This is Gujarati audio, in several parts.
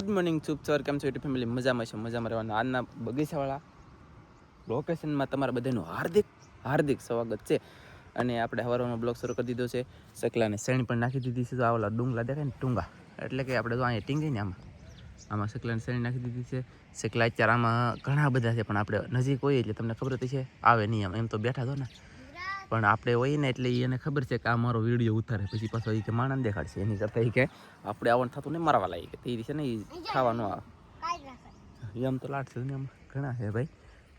ગુડ મોર્નિંગ શુભ સવાર, કેમ છો યુટ્યુબ ફેમિલી? મજામાં છે, મજામાં રહેવાના. આજના બગીચાવાળા લોકેશનમાં તમારા બધાનું હાર્દિક સ્વાગત છે. અને આપણે હવારનો બ્લોગ શરૂ કરી દીધો છે. સકલાને શેણી પણ નાખી દીધી છે. તો આવેલા ડુંગલા દેખાય ને, ટૂંગા એટલે કે આપણે તો અહીંયા ટીંગી ને આમાં સકલાને શેણી નાખી દીધી છે. સકલા અત્યારે આમાં ઘણા બધા છે, પણ આપણે નજીક હોઈએ એટલે તમને ખબર હતી છે આવે નહીં. એમ તો બેઠા તો ને, પણ આપણે હોય ને એટલે એને ખબર છે કે આ મારો વિડીયો ઉતારે, પછી પાછો એ કે માણસ દેખાડશે. એની કરતાં કે આપણે આવવાનું થતું નહીં મારવા લાગી કે તે છે ને એ ખાવા ન આવે એમ તો લાડશે ને એમ ઘણા છે ભાઈ.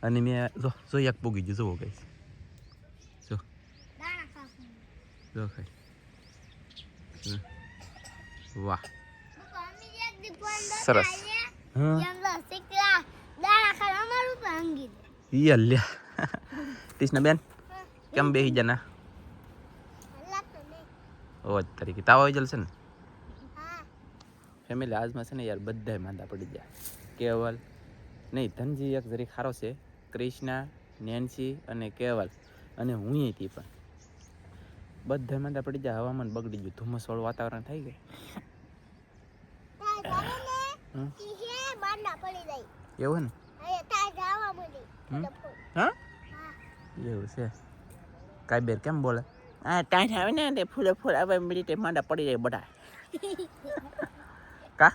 અને મેં જો એક પૂગી ગયું, જોવો ગઈ જો ખાઈ વાહ સરસ. ટીસના બેન કેમ બેસી જાના? ઓ તરીકે તાવ આવી જલશે ને ફેમિલી. આજમાં છે ને યાર બધાય માંદા પડી ગયા. કેવલ નહીં, ધનજી એક જરી ખારો છે, ક્રિષ્ના, નેન્સી અને કેવલ અને હું હતી પણ બધા માંદા પડી ગયા. હવામાન બગડી ગયું, ધુમ્મસવાળું વાતાવરણ થઈ ગયું. એવું ને હા એવું છે. કાંઈ બેર કેમ બોલે? હા ટાઈટ આવે ને ફૂલે ફૂલ આવે મિનિટે માંડા પડી જાય બધા. કા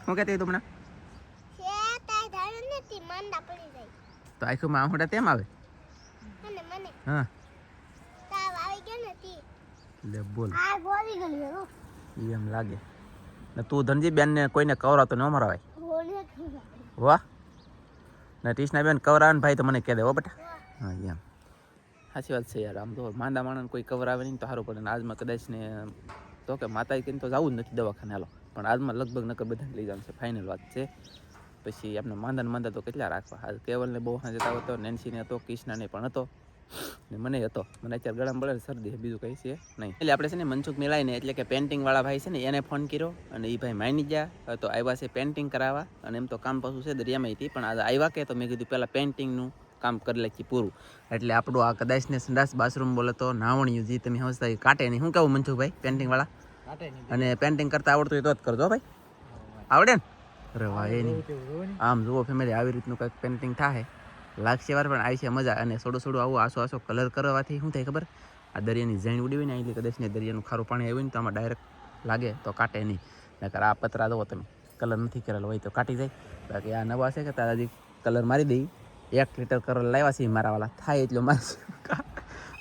શું કહેતી તું મને? તો આખું આંખોડા તેમ આવે હા લે બોલ એમ લાગે ને. તું ધનજી બેન ને કોઈને કવરાતો ન મરાવાય. વાહ ને ટીસના બેન કવરાવે ને ભાઈ તો મને કહે દે હો બેટા. હા એમ સાચી વાત છે યાર. આમ તો માંદા માણસને કોઈ કવરાવે નહીં તો સારું પડે ને. આજમાં કદાચ ને તો કે માતાએ કહીને તો જવું જ નથી દવાખાને હાલો, પણ આજમાં લગભગ નકર બધાને લઈ જવાનું છે, ફાઇનલ વાત છે. પછી આપણે માંદા તો કેટલા રાખવા. આજ કેવલને બહુ જતા હતો, નેન્સીને હતો, કિષ્નાને પણ હતો ને મને હતો. મને અત્યારે ગળામાં બળે શરદી છે, બીજું કંઈ છે નહીં. એટલે આપણે છે ને મનસુખ મેલાઈને એટલે કે પેન્ટિંગવાળા ભાઈ છે ને એને ફોન કર્યો અને એ ભાઈ માની ગયા તો આવ્યા છે પેન્ટિંગ કરાવવા. અને એમ તો કામ પાછું છે દરિયામાં હતી, પણ આજે આવ્યા કે તો મેં કીધું પહેલાં પેન્ટિંગનું કામ કરી લખી પૂરું. એટલે આપણું આ કદાચ ને સંડાસ બાથરૂમ બોલે તો નાવણિયું જે તમે સમજતા એ કાંટે નહીં. શું કહેવું મનસુખભાઈ પેન્ટિંગવાળા? અને પેન્ટિંગ કરતા આવડતું હોય તો જ કરજો ભાઈ. આવડે ને? અરે વાહ એની આમ જુઓ ફેમિલી, આવી રીતનું કંઈક પેન્ટિંગ થાય લાગશે વાર પણ આવી છે મજા. અને થોડું આવું આસો કલર કરવાથી શું થાય ખબર? આ દરિયાની ઝેણ ઉડી હોય ને એટલે કદાચ ને દરિયાનું ખારું પાણી આવ્યું ને તો આમાં ડાયરેક્ટ લાગે તો કાંટે નહીં. નકર આ પતરા જુઓ તમે, કલર નથી કરેલો હોય તો કાઢી જાય. બાકી આ નવા છે કે તારા હજી કલર મારી દઈ. 1 લિટર કલર લાવ્યા છે મારાવાળા, થાય એટલો મારી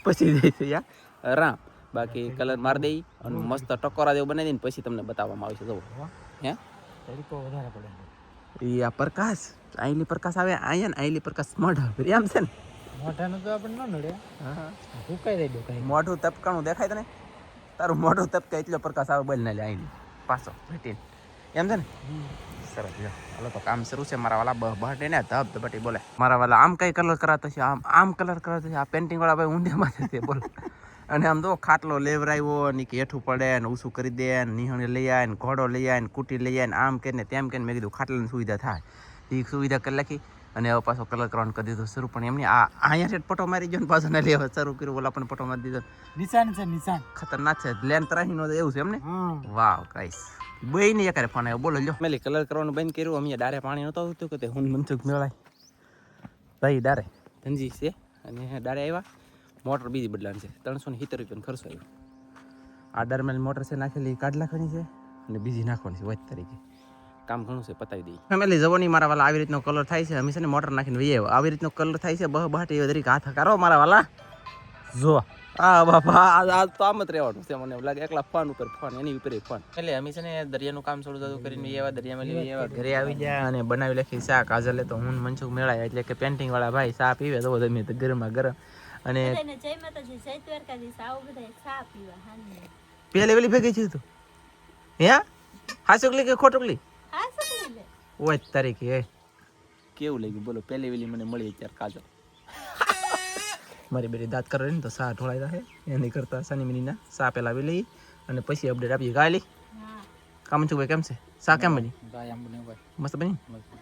પછી જાય છે યાર રામ. બાકી કલર મારી દઈ અને મસ્ત ટકોરા જેવું બનાવી દઈને પછી તમને બતાવવામાં આવશે. જુઓ હે વધારે પડે એ આ પ્રકાશ આઈલી પ્રકાશ આવે અહીંયા ને, આઈલી પ્રકાશ મોઢા એમ છે ને. મોઢાનું તો આપણે ન નડે. હા હુકાઈ જાય. મોઢું તપકાણું દેખાય તને? તારું મોઢું તપકાય એટલો પ્રકાશ આવે. બોલ ના લે આઈલી પાછો ભેટીને એમ છે ને. સરસ જો હાલો તો કામ શરૂ છે. મારા વાલા બહટે ને ધબ ધબટી બોલે. મારા વાલા આમ કઈ કલર કરાતો છે, આમ કલર કરાતો છે. આ પેન્ટિંગ વાળા ભાઈ ઊંધેમાં છે બોલ. અને આમ તો ખાટલો લેવરાવ્યો ને કે હેઠું પડે ને ઊંચું કરી દે ને, નિહણી લઈ આવે ને, ઘોડો લઈ આવે ને, કુટી લઈ આવે ને, આમ કે ને તેમ કે. મેં કીધું ખાટલાની સુવિધા થાય એ સુવિધા કરી નાખી. અને હવે પાછો કલર કરવાનું કરી દીધો શરૂ. પણ એમની આ અહીંયા છે ફોટો મારી ગયો ને પાછો ના લેવા શરૂ કર્યું. ઓલા પણ ફોટો મારી દીધો. નિશાન છે, નિશાન ખતરનાક છે. લેન તરાહીનો એવું છે એમને. વાવ ગાઈસ બે નહીં એકારે ફોન આવ્યો. બોલો લ્યો મેલી કલર કરવાનું બંધ કર્યું. અમે ડારે પાણી નહોતું આવતું કે હું મનસુખ મેળાય ભાઈ ડારે ધનજી છે. અને ડારે આવ્યા મોટર બીજી બદલાની છે. 370 રૂપિયાનો ખર્ચો આવ્યો. આ ડરમેલ મોટર છે નાખેલી કાઢ નાખવાની છે અને બીજી નાખવાની છે. વાત તરીકે કામ ઘણું છે, પતાવી દઈએ. ફેમિલી જવાની મારા વાલા આવી રીતનો કલર થાય છે. અમે છે ને મોટર નાખીને વહીએ આવી રીતનો કલર થાય છે. બહાટી દરેક હાથ કરો મારા વાલા. જો હા બાપા આજ તો આમ જ રહેવાનું છે. મને લાગે એકલા ફોન ઉપર ફોન, એની ઉપર ફોન. એટલે અમે છે ને દરિયાનું કામ થોડું કરીને એવા દરિયામાં લઈ એવા ઘરે આવી ગયા અને બનાવી લખી ચા. કાજલે તો હું મનસુખ મેળાય એટલે કે પેન્ટિંગ વાળા ભાઈ ચા પીવે તો તમે તો ગરમા ગરમ. અને પેલી વેલી ભેગી છે તું હે? હાસુકલી કે ખોટુકલી? ઓય તારીખે કેવું લાગ્યું બોલો? પેલી વેલી મને મળી અત્યારે કાજો. મારી બેટી દાંત કરે ને તો સા ઢોળાઈ રહે. એની કરતા સાની મિનીના સા પેલા આવી લઈ અને પછી અપડેટ આપીએ. ગાયલી કામ છું ભાઈ કેમ છે? સા કેમ બની? મસ્ત બની.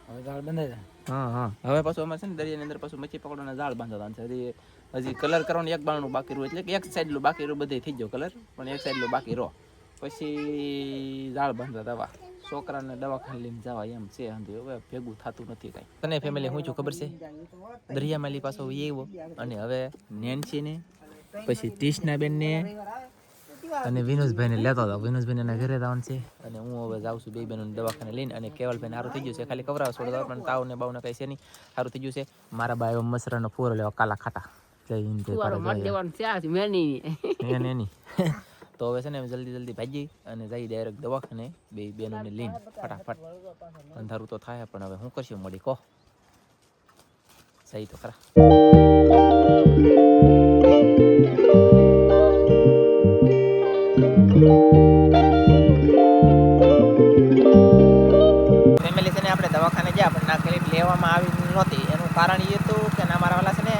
હવે જાળ બંધાય. હા હવે પાછું અમારે છે ને દરિયાની અંદર પાછું મચ્છી પકડવાના જાળ બાંધવાના છે. હજી કલર કરવાનું એક બારણું બાકી રહ્યું. એટલે કે એક સાઈડનું બાકી રહ્યું, બધે થઈ ગયો કલર, પણ એક સાઈડનું બાકી રહો. પછી જાળ બાંધવા દવા છોકરાને દવાખાને લઈને જવા એમ છે. હવે ભેગું થતું નથી કાંઈ. તને ફેમિલી શું છું ખબર છે? દરિયામાલી પાછો એવો અને હવે નેન્સીને પછી ટીશનાબેનને અને વિનોદભાઈને લેતો હતો. વિનોદભાઈને એના ઘરે જવાનું છે અને હું હવે જાઉં છું બે બહેનોને દવાખાને લઈને. અને કેવલભાઈને સારું થઈ ગયું છે, ખાલી કવરાવ છોડવા પણ તાવ ને બાવને કંઈ છે નહીં, સારું થઈ ગયું છે. મારા બાયો મસરાનો ફોરો લેવા કાલા ખાટા જય હિન્દ એની તો હવે છે ને જલ્દી ભાગી અને જઈ ડાયરેક્ટ દવાખાને બે બહેનોને લઈને ફટાફટ. અંધારું તો થાય પણ હવે શું કરશું મળી કહો, સહી તો ખરા. ફેમિલી છે ને આપણે દવાખાને ગયા પણ ના ક્લિપ લેવામાં આવી નહોતી. એનું કારણ એ હતું કે અમારા વાળા છે ને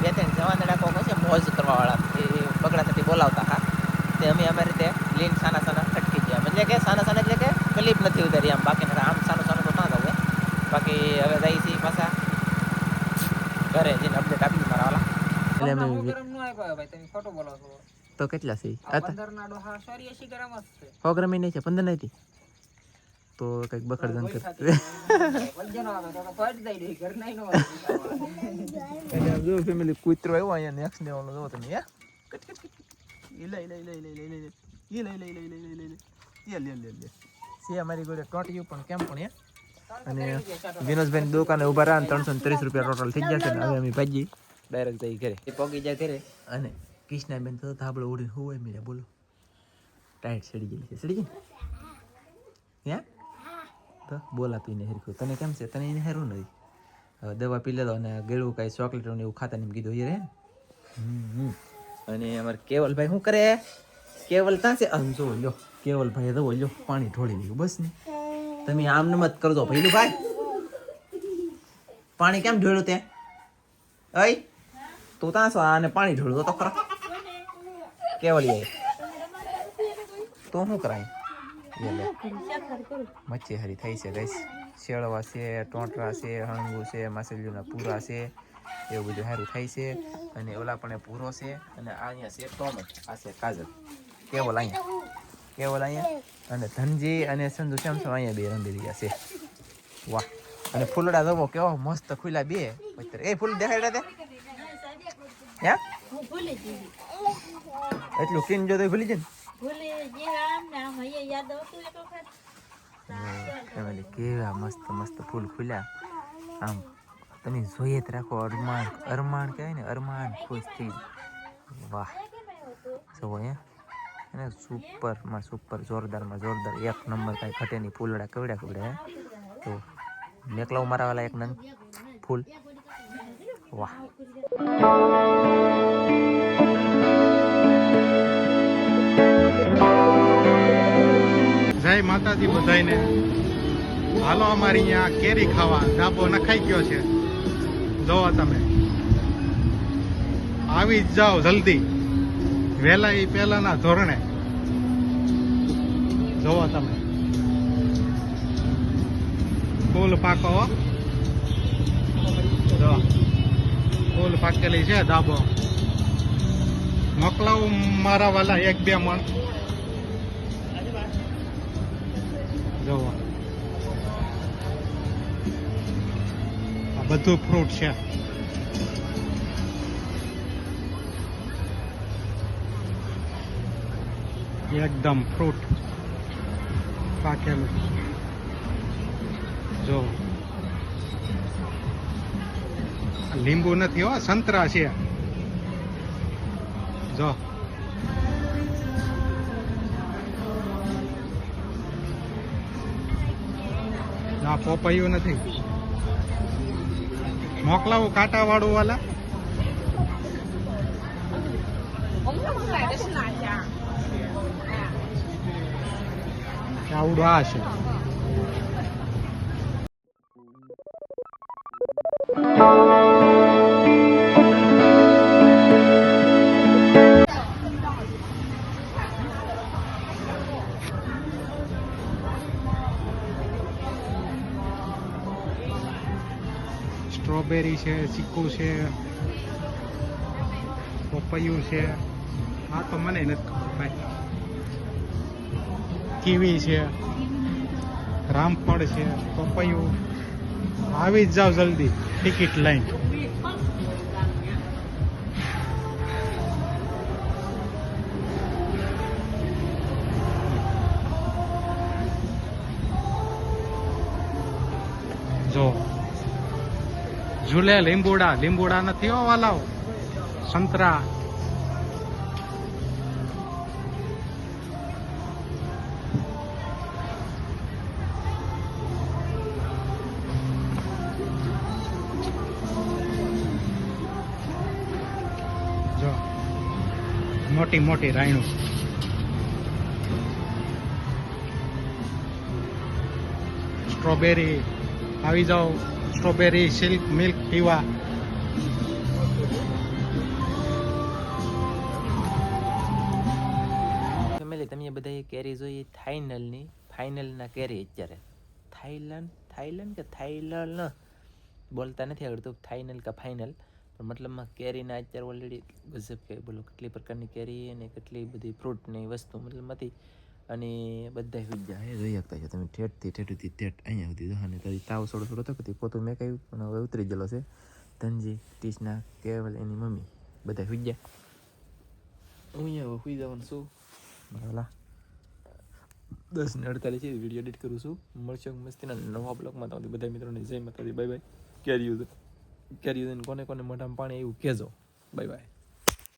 બે ત્રણ જવાન કોક છે મોજ કરવા વાળા એ બગડાથી બોલાવતા હા તે અમે અમારી રીતે લીન સાના ખટકી ગયા. એટલે કે સાના એટલે કે ક્લિપ નથી ઉતારી આમ, બાકી આમ સાનું તો ના જવું. બાકી હવે જઈ છીએ પાછા ઘરે જઈને અપડેટ આપી મારા વાળા. તો કેટલા છે? 100 ગ્રામ નહીં છે, 15 નથી તો કઈક બકડદન કરજો ફેમિલી. કૂતરો આવ્યો અહીંયા નેક્સ્ટ લેવાનો જો તમે લે છે અમારી જોડે ટોટિયું પણ કેમ પણ અને વિનોદભાઈ દુકાને ઉભા રહ્યા 330 રૂપિયા ટોટલ થઈ ગયા છે ને હવે અમે ભાજી ડાયરેક્ટ જઈ ઘરે પગી જાય ઘરે. અને કૃષ્ણાબેન તો ધાબળો ઉડીને હોય મેં બોલો ટાઈટ સડી ગયેલી છે. સડી ગઈ હે તો બોલા પીને હરખું. તને કેમ છે? તને એને હેરું નથી. હવે દવા પી લેતો અને ગળું કાંઈ ચોકલેટ એવું ખાતા ને કીધું એ રે. અને અમારે કેવલભાઈ શું કરે? કેવલ ક્યાં છે? આમ જો લો કેવલભાઈ તો લો પાણી ઢોળી દીધું બસ ને. તમે આમ નમત કરજો ભઈલું ભાઈ, પાણી કેમ ઢોળ્યું તે? અય તું ત્યાં છો આને પાણી ઢોળ્યું તો ખરા કેવલી તો શું કરાય? મચ્છી હારી થઈ છે ગઈશ. શેળવા છે, ટોંટરા છે, હણગું છે, માછલીઓના પૂરા છે, એવું બધું સારું થાય છે. અને ઓલા પણ પૂરો છે અને આ અહીંયા છે ટોમેટ, આ છે કાજલ. કેવલ અહીંયા અને ધનજી અને સંજુ કેમ છો? અહીંયા બે રંડી રહ્યા છે. વાહ! અને ફૂલડા જવો કેવો મસ્ત ખુલ્લા બે. એ ફૂલ દેખાડ્યા તે હે એટલું સીન જો તો ભૂલી જાય ને. કેવા મસ્ત ફૂલ ખુલ્યા આમ તમે જોઈએ જ રાખો. અરમાન કહેવાય ને, અરમાન ખુશ થઈ. વાહ! જુઓ અહીંયા અને સુપર જોરદાર 1 નંબર કાંઈ ઘટે નહીં. ફૂલડા કવડ્યા તો મેકલાવ મારા વાળા 1 નંગ ફૂલ. વાહ! જય માતાજી બધાઈને. હાલો અમારી અહીંયા કેરી ખાવા ડાબો નખાઈ ગયો છે. જોવો તમે આવી જ જાઓ જલ્દી વહેલા એ પહેલાના ધોરણે. જોવો તમે ફૂલ પાકો જો ફૂલ પાકેલી છે. ડાબો મોકલાવું મારા વાલા 1-2 મણ. જોવો આ બધું ફ્રૂટ છે. એકદમ ફ્રૂટ પાકેલું. જો લીંબુ નથી હો, સંતરા છે. જો ના પોપૈયું નથી. મોકલાવું કાંટા વાળું વાલા. આવડું આ છે. સ્ટ્રોબેરી છે, ચીકુ છે, પપૈયું છે. આ તો મને નથી ખબર ભાઈ. કીવી છે. રામફળ છે, પપૈયું. આવી જ જાવ જલ્દી ટિકિટ લઈને. જો ઝૂલે લીંબુડા નથી હો વાલાઓ, સંતરા. જો મોટી મોટી રાયણું. સ્ટ્રોબેરી, આવી જાઓ સ્ટ્રોબેરી સિલ્ક મિલ્ક પીવા. ફેમિલી તમે બધા કેરી જોઈએ ફાઇનલના કેરી અત્યારે થાઈલેન્ડ કે થાઈલેન્ડ બોલતા નથી આવડતું, ફાઇનલ કે ફાઇનલ, પણ મતલબમાં કેરીના અત્યારે ઓલરેડી ગજબ કે બોલો કેટલી પ્રકારની કેરી અને કેટલી બધી ફ્રૂટની વસ્તુ મતલબમાંથી. અને બધા વિદ્યા એ જોઈ શકતા છો તમે, ઠેઠથી ઠેઠ અહીંયા સુધી દહાને તારી તાવ થોડો હતો કે પોતું મેં કહ્યું પણ હવે ઉતરી ગયેલો છે. ધનજી, ટીસના, કેવલ, એની મમ્મી બધા વિદ્યા. હું અહીંયા સુઈ જવાનું છું બરાબર. 10:48 છે, વિડીયો એડિટ કરું છું. મળશે મસ્તીના નવા બ્લોગમાં. તમારી બધા મિત્રોને જય માતાજી, બાય બાય. કેરી યુઝ કોને કોને મોઢામાં પાણી એવું કહેજો. Bye bye.